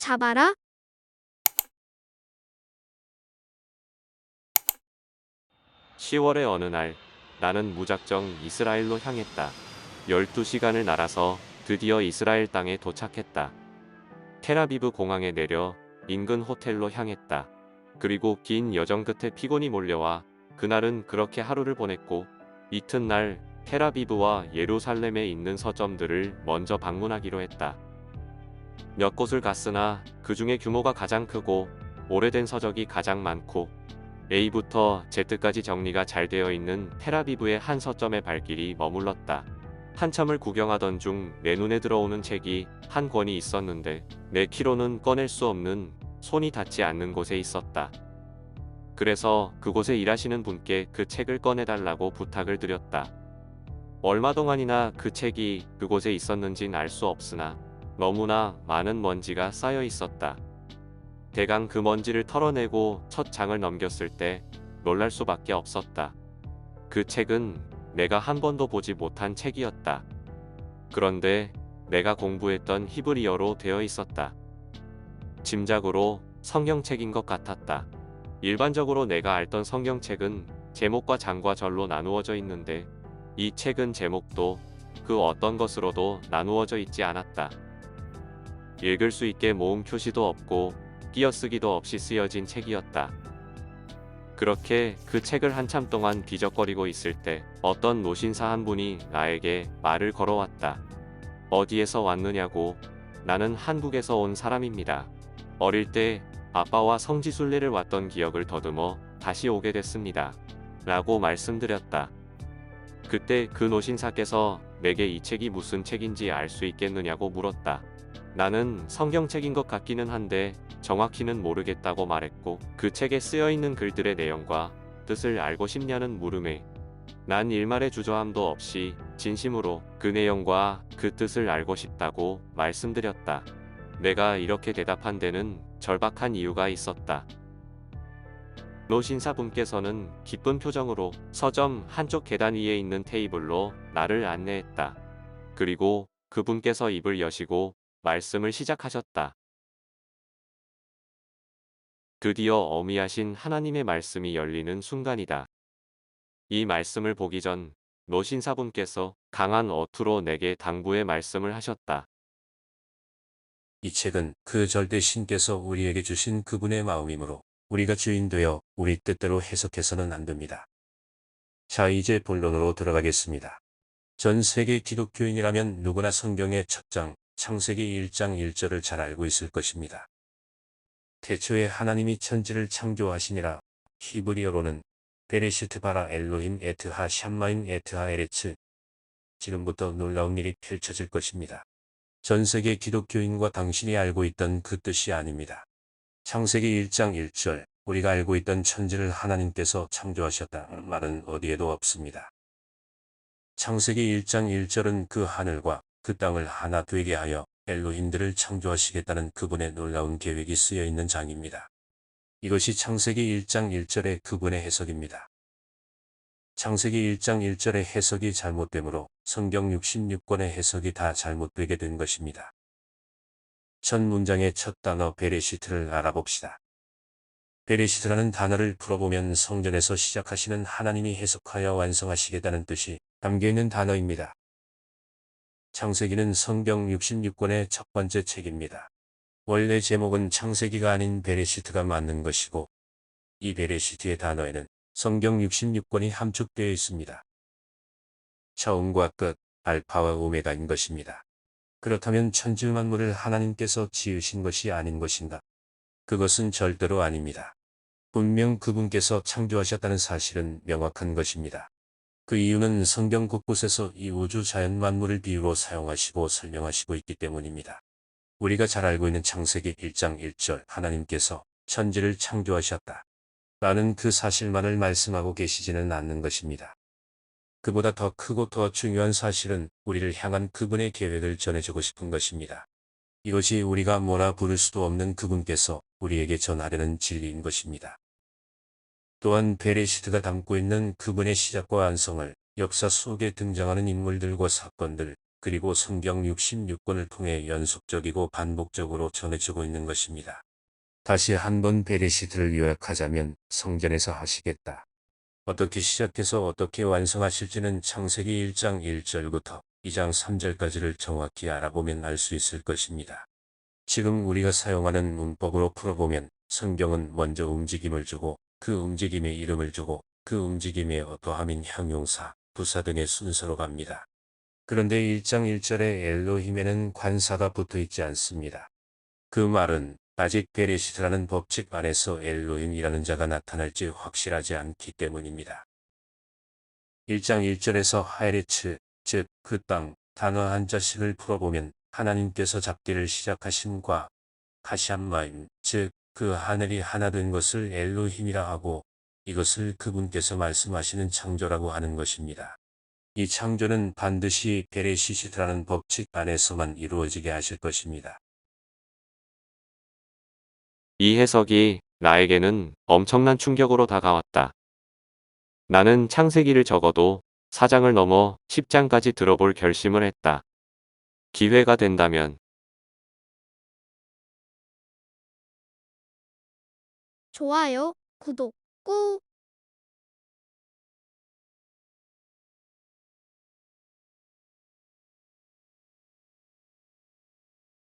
잡아라. 10월의 어느 날, 나는 무작정 이스라엘로 향했다. 12시간을 날아서 드디어 이스라엘 땅에 도착했다. 테라비브 공항에 내려 인근 호텔로 향했다. 그리고 긴 여정 끝에 피곤이 몰려와 그날은 그렇게 하루를 보냈고, 이튿날 테라비브와 예루살렘에 있는 서점들을 먼저 방문하기로 했다. 몇 곳을 갔으나 그 중에 규모가 가장 크고 오래된 서적이 가장 많고 A부터 Z까지 정리가 잘 되어 있는 테라비브의 한 서점의 발길이 머물렀다. 한참을 구경하던 중 내 눈에 들어오는 책이 한 권이 있었는데 내 키로는 꺼낼 수 없는, 손이 닿지 않는 곳에 있었다. 그래서 그곳에 일하시는 분께 그 책을 꺼내달라고 부탁을 드렸다. 얼마 동안이나 그 책이 그곳에 있었는진 알 수 없으나 너무나 많은 먼지가 쌓여 있었다. 대강 그 먼지를 털어내고 첫 장을 넘겼을 때 놀랄 수밖에 없었다. 그 책은 내가 한 번도 보지 못한 책이었다. 그런데 내가 공부했던 히브리어로 되어 있었다. 짐작으로 성경책인 것 같았다. 일반적으로 내가 알던 성경책은 제목과 장과 절로 나누어져 있는데 이 책은 제목도 그 어떤 것으로도 나누어져 있지 않았다. 읽을 수 있게 모음 표시도 없고 띄어쓰기도 없이 쓰여진 책이었다. 그렇게 그 책을 한참 동안 뒤적거리고 있을 때 어떤 노신사 한 분이 나에게 말을 걸어왔다. 어디에서 왔느냐고. 나는 한국에서 온 사람입니다. 어릴 때 아빠와 성지순례를 왔던 기억을 더듬어 다시 오게 됐습니다. 라고 말씀드렸다. 그때 그 노신사께서 내게 이 책이 무슨 책인지 알 수 있겠느냐고 물었다. 나는 성경책인 것 같기는 한데 정확히는 모르겠다고 말했고, 그 책에 쓰여있는 글들의 내용과 뜻을 알고 싶냐는 물음에 난 일말의 주저함도 없이 진심으로 그 내용과 그 뜻을 알고 싶다고 말씀드렸다. 내가 이렇게 대답한 데는 절박한 이유가 있었다. 노신사분께서는 기쁜 표정으로 서점 한쪽 계단 위에 있는 테이블로 나를 안내했다. 그리고 그분께서 입을 여시고 말씀을 시작하셨다. 드디어 어미하신 하나님의 말씀이 열리는 순간이다. 이 말씀을 보기 전 노신사분께서 강한 어투로 내게 당부의 말씀을 하셨다. 이 책은 그 절대 신께서 우리에게 주신 그분의 마음이므로 우리가 주인 되어 우리 뜻대로 해석해서는 안 됩니다. 자, 이제 본론으로 들어가겠습니다. 전 세계 기독교인이라면 누구나 성경의 첫 장, 창세기 1장 1절을 잘 알고 있을 것입니다. 태초에 하나님이 천지를 창조하시니라. 히브리어로는 베레시트 바라 엘로힘 에트하 샴마임 에트하 에레츠. 지금부터 놀라운 일이 펼쳐질 것입니다. 전 세계 기독교인과 당신이 알고 있던 그 뜻이 아닙니다. 창세기 1장 1절, 우리가 알고 있던 천지를 하나님께서 창조하셨다는 말은 어디에도 없습니다. 창세기 1장 1절은 그 하늘과 그 땅을 하나 되게 하여 엘로힘들을 창조하시겠다는 그분의 놀라운 계획이 쓰여 있는 장입니다. 이것이 창세기 1장 1절의 그분의 해석입니다. 창세기 1장 1절의 해석이 잘못되므로 성경 66권의 해석이 다 잘못되게 된 것입니다. 첫 문장의 첫 단어 베레시트를 알아봅시다. 베레시트라는 단어를 풀어보면 성전에서 시작하시는 하나님이 해석하여 완성하시겠다는 뜻이 담겨있는 단어입니다. 창세기는 성경 66권의 첫 번째 책입니다. 원래 제목은 창세기가 아닌 베레시트가 맞는 것이고, 이 베레시트의 단어에는 성경 66권이 함축되어 있습니다. 처음과 끝, 알파와 오메가인 것입니다. 그렇다면 천지만물을 하나님께서 지으신 것이 아닌 것인가? 그것은 절대로 아닙니다. 분명 그분께서 창조하셨다는 사실은 명확한 것입니다. 그 이유는 성경 곳곳에서 이 우주 자연 만물을 비유로 사용하시고 설명하시고 있기 때문입니다. 우리가 잘 알고 있는 창세기 1장 1절 하나님께서 천지를 창조하셨다. 라는 그 사실만을 말씀하고 계시지는 않는 것입니다. 그보다 더 크고 더 중요한 사실은 우리를 향한 그분의 계획을 전해주고 싶은 것입니다. 이것이 우리가 뭐라 부를 수도 없는 그분께서 우리에게 전하려는 진리인 것입니다. 또한 베레시트가 담고 있는 그분의 시작과 완성을 역사 속에 등장하는 인물들과 사건들, 그리고 성경 66권을 통해 연속적이고 반복적으로 전해지고 있는 것입니다. 다시 한번 베레시트를 요약하자면 성전에서 하시겠다. 어떻게 시작해서 어떻게 완성하실지는 창세기 1장 1절부터 2장 3절까지를 정확히 알아보면 알 수 있을 것입니다. 지금 우리가 사용하는 문법으로 풀어보면 성경은 먼저 움직임을 주고 그 움직임에 이름을 주고 그 움직임에 어떠함인 형용사, 부사 등의 순서로 갑니다. 그런데 1장 1절에 엘로힘에는 관사가 붙어 있지 않습니다. 그 말은 아직 베레시트라는 법칙 안에서 엘로힘이라는 자가 나타날지 확실하지 않기 때문입니다. 1장 1절에서 하에레츠, 즉 그 땅, 단어 한 자씩을 풀어보면 하나님께서 잡기를 시작하심과 카샴마임, 즉 그 하늘이 하나 된 것을 엘로힘이라 하고 이것을 그분께서 말씀하시는 창조라고 하는 것입니다. 이 창조는 반드시 베레시시트라는 법칙 안에서만 이루어지게 하실 것입니다. 이 해석이 나에게는 엄청난 충격으로 다가왔다. 나는 창세기를 적어도 4장을 넘어 10장까지 들어볼 결심을 했다. 기회가 된다면 좋아요, 구독 꾹